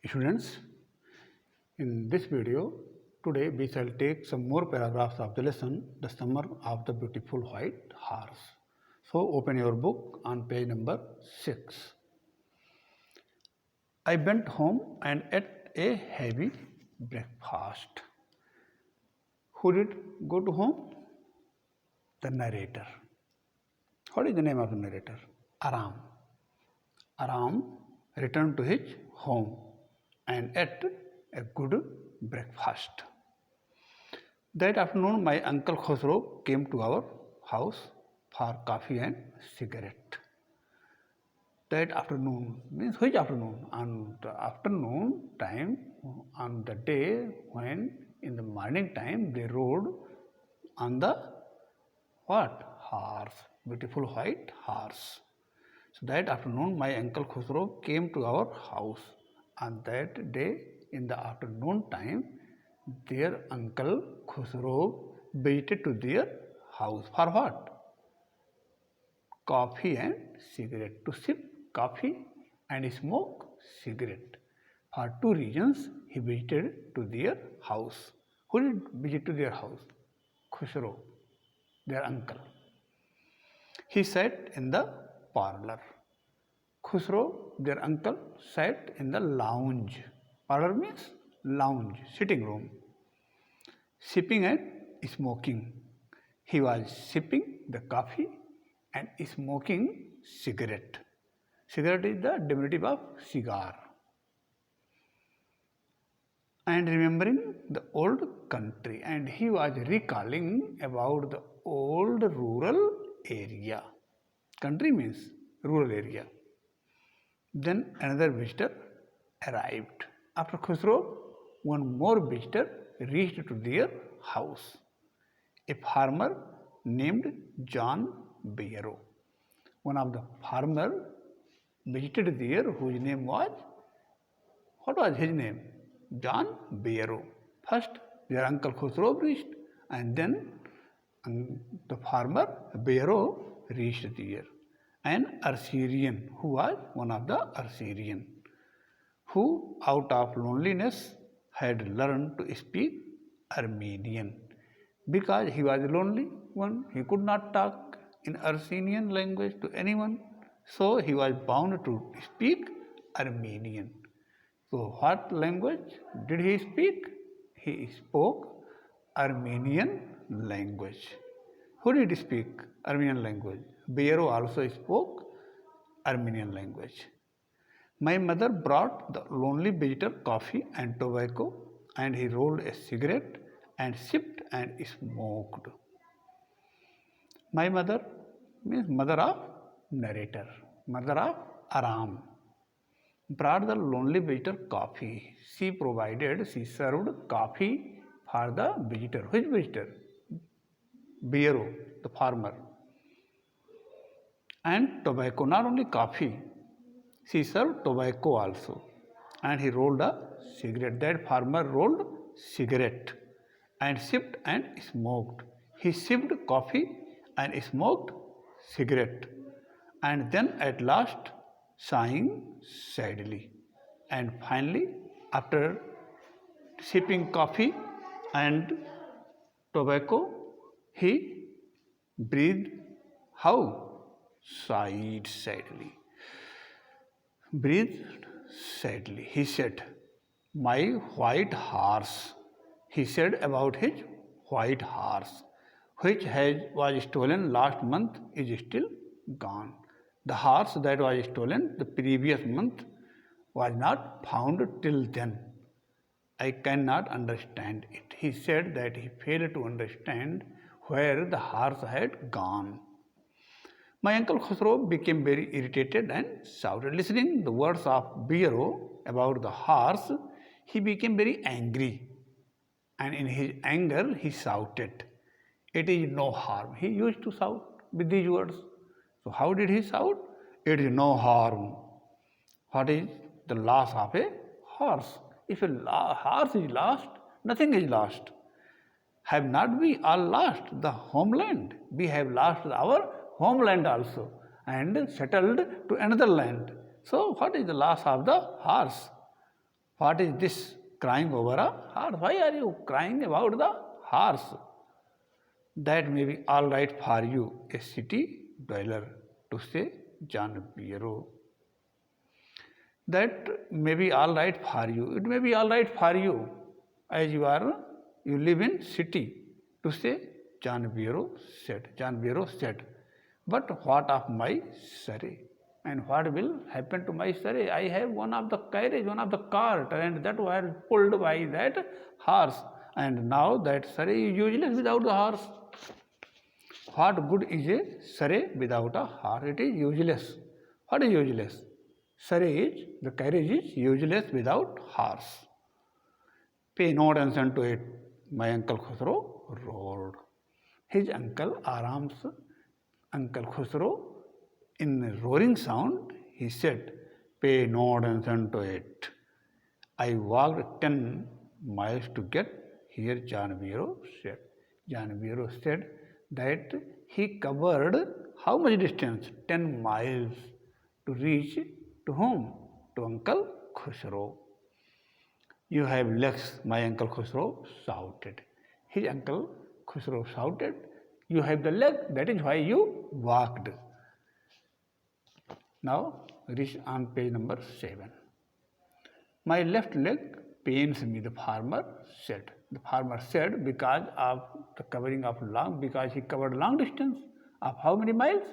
Students, in this video, today we shall take some more paragraphs of the lesson, The Summer of the Beautiful White Horse. So, open your book on page number 6. I went home and ate a heavy breakfast. Who did go to home? The narrator. What is the name of the narrator? Aram. Aram returned to his home and ate a good breakfast. That afternoon, my uncle Khosrow came to our house for coffee and cigarette. That afternoon means which afternoon? On the afternoon time, on the day when in the morning time they rode on the what? Horse, beautiful white horse. So that afternoon, my uncle Khosrow came to our house. On that day, in the afternoon time, their uncle Khosrow visited to their house for what? Coffee and cigarette. To sip coffee and smoke cigarette. For two reasons, he visited to their house. Who did visit to their house? Khosrow, their uncle. He sat in the parlor. Khosrow, their uncle, sat in the lounge. Parlor means lounge, sitting room. Sipping and smoking. He was sipping the coffee and smoking cigarette. Cigarette is the diminutive of cigar. And remembering the old country, and he was recalling about the old rural area. Country means rural area. Then another visitor arrived. After Khosrow, one more visitor reached to their house. A farmer named John Bayero. One of the farmer visited there whose name was, what was his name? John Bayero. First their uncle Khosrow reached and then the farmer Bayero reached there. An Assyrian who was one of the Assyrian who out of loneliness had learned to speak Armenian. Because he was lonely one, he could not talk in Armenian language to anyone, so he was bound to speak Armenian. So what language did he speak? He spoke Armenian language. Who did speak Armenian language? Bayero also spoke Armenian language. My mother brought the lonely visitor coffee and tobacco, and he rolled a cigarette and sipped and smoked. My mother means mother of narrator, mother of Aram, brought the lonely visitor coffee. She served coffee for the visitor. Which visitor? Bayero, the farmer. And tobacco, not only coffee, she served tobacco also. And he rolled a cigarette. That farmer rolled cigarette and sipped and smoked. He sipped coffee and smoked cigarette. And then at last sighing sadly. And finally, after sipping coffee and tobacco, he breathed how? Sighed sadly. Breathed sadly. He said, my white horse. He said about his white horse, which was stolen last month, is still gone. The horse that was stolen the previous month was not found till then. I cannot understand it. He said that he failed to understand where the horse had gone. My uncle Khosrow became very irritated and shouted. Listening the words of Bayero about the horse, he became very angry. And in his anger, he shouted. It is no harm. He used to shout with these words. So how did he shout? It is no harm. What is the loss of a horse? If a horse is lost, nothing is lost. Have not we all lost the homeland? We have lost our homeland also and settled to another land. So, what is the loss of the horse? What is this crying over a horse? Why are you crying about the horse? That may be all right for you, a city dweller, to say John Bureau. That may be all right for you. It may be all right for you, as you live in city, to say John Bureau said. John Bureau said, but what of my Surrey? And what will happen to my Surrey? I have one of the carriage, one of the cart, and that was pulled by that horse. And now that Surrey is useless without the horse. What good is a Surrey without a horse? It is useless. What is useless? The carriage is useless without horse. Pay no attention to it, my Uncle Khusro roared. His uncle Aram's Uncle Khusro, in a roaring sound, he said, pay no attention to it. I walked 10 miles to get here, John Bureau said. John Bureau said that he covered how much distance? 10 miles to reach to whom? To Uncle Khusro. You have legs, my Uncle Khusro shouted. His Uncle Khusro shouted, you have the leg, that is why you walked. Now, reach on page number 7. My left leg pains me, the farmer said. The farmer said because of the covering of because he covered long distance of how many miles?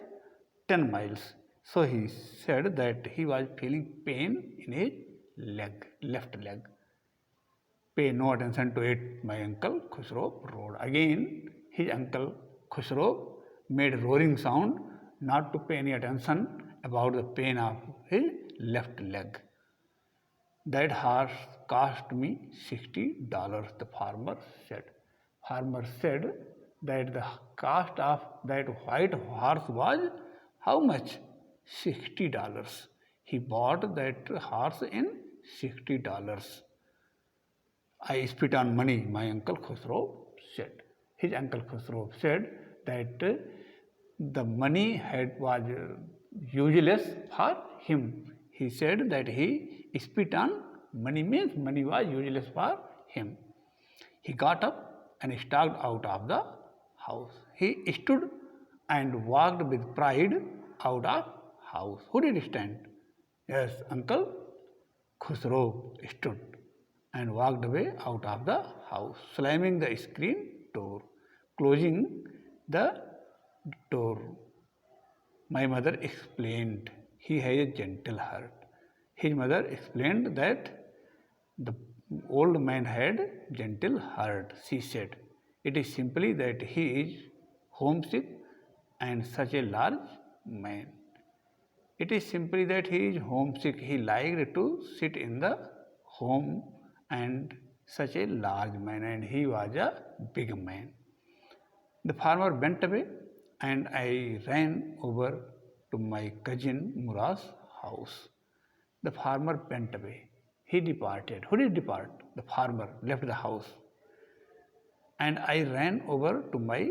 10 miles. So he said that he was feeling pain in his leg, left leg. Pay no attention to it, my Uncle Khusro roared. Again, his Uncle Khusro made a roaring sound, not to pay any attention about the pain of his left leg. That horse cost me $60, the farmer said. Farmer said that the cost of that white horse was how much? $60. He bought that horse in $60. I spit on money, my Uncle Khusro said. His Uncle Khusro said that the money was useless for him. He said that he spit on money means money was useless for him. He got up and stalked out of the house. He stood and walked with pride out of house. Who did stand? Yes, Uncle Khusro stood and walked away out of the house, slamming the screen door, closing the door. My mother explained, he has a gentle heart. His mother explained that the old man had gentle heart. She said, it is simply that he is homesick and such a large man. It is simply that he is homesick. He liked to sit in the home and such a large man, and he was a big man. The farmer bent away and I ran over to my cousin Murad's house. The farmer bent away. He departed. Who did depart? The farmer left the house. And I ran over to my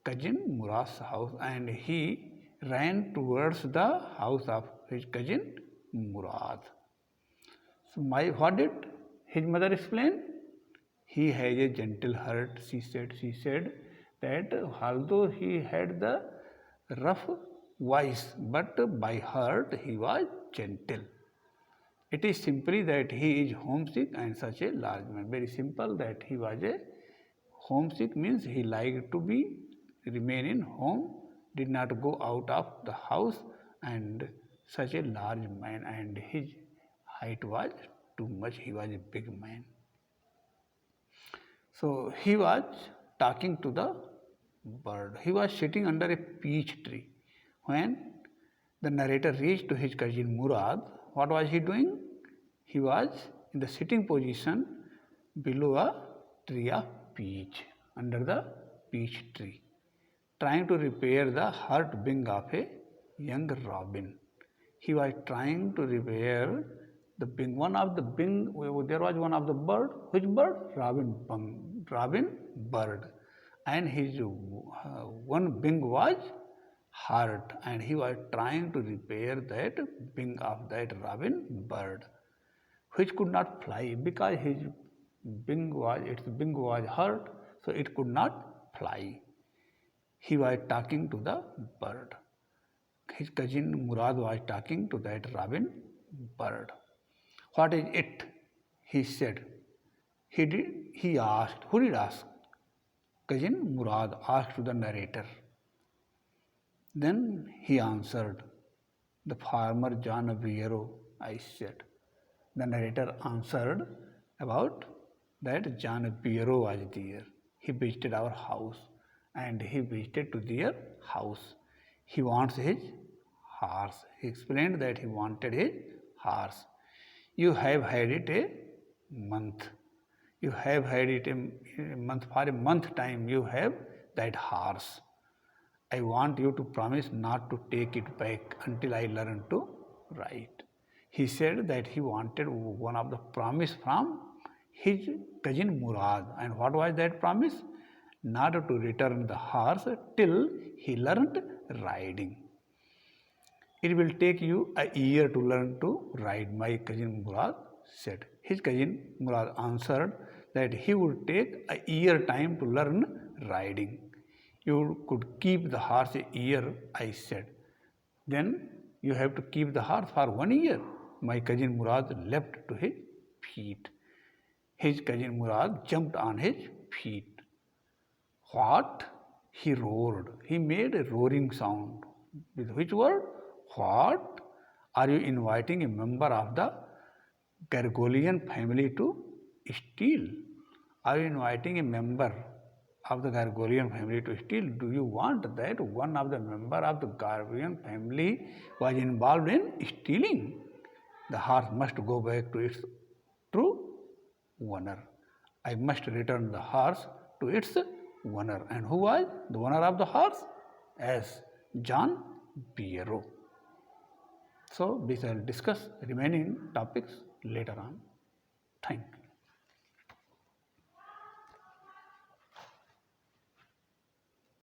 cousin Murad's house, and he ran towards the house of his cousin Murad. So what did his mother explain? He has a gentle heart, she said. She said that although he had the rough voice, but by heart he was gentle. It is simply that he is homesick and such a large man. Very simple that he was a homesick means he liked to remain in home, did not go out of the house, and such a large man, and his height was too much. He was a big man. So he was talking to the bird. He was sitting under a peach tree. When the narrator reached to his cousin Murad, what was he doing? He was in the sitting position below a tree of peach, under the peach tree, trying to repair the hurt wing of a young robin. He was trying to repair the wing. There was one of the bird. Which bird? Robin bird. And his one wing was hurt and he was trying to repair that wing of that robin bird, which could not fly because its wing was hurt, so it could not fly. He was talking to the bird. His cousin Murad was talking to that robin bird. What is it? He said. He asked. Who did ask? Cousin Murad asked to the narrator. Then he answered. The farmer John Viero, I said. The narrator answered about that John Viero was there. He visited our house and he visited to their house. He wants his horse. He explained that he wanted his horse. You have had it a month. You have had it a month. For a month time you have that horse. I want you to promise not to take it back until I learn to ride. He said that he wanted one of the promise from his cousin Murad. And what was that promise? Not to return the horse till he learned riding. It will take you a year to learn to ride, my cousin Murad said. His cousin Murad answered that he would take a year time to learn riding. You could keep the horse a year, I said. Then you have to keep the horse for 1 year. My cousin Murad leapt to his feet. His cousin Murad jumped on his feet. What? He roared. He made a roaring sound. With which word? What? Are you inviting a member of the Gargolian family to steal? Are you inviting a member of the Gargolian family to steal? Do you want that one of the member of the Gargolian family was involved in stealing? The horse must go back to its true owner. I must return the horse to its owner. And who was the owner of the horse? As John Viero. So we shall discuss remaining topics later on. Thank you.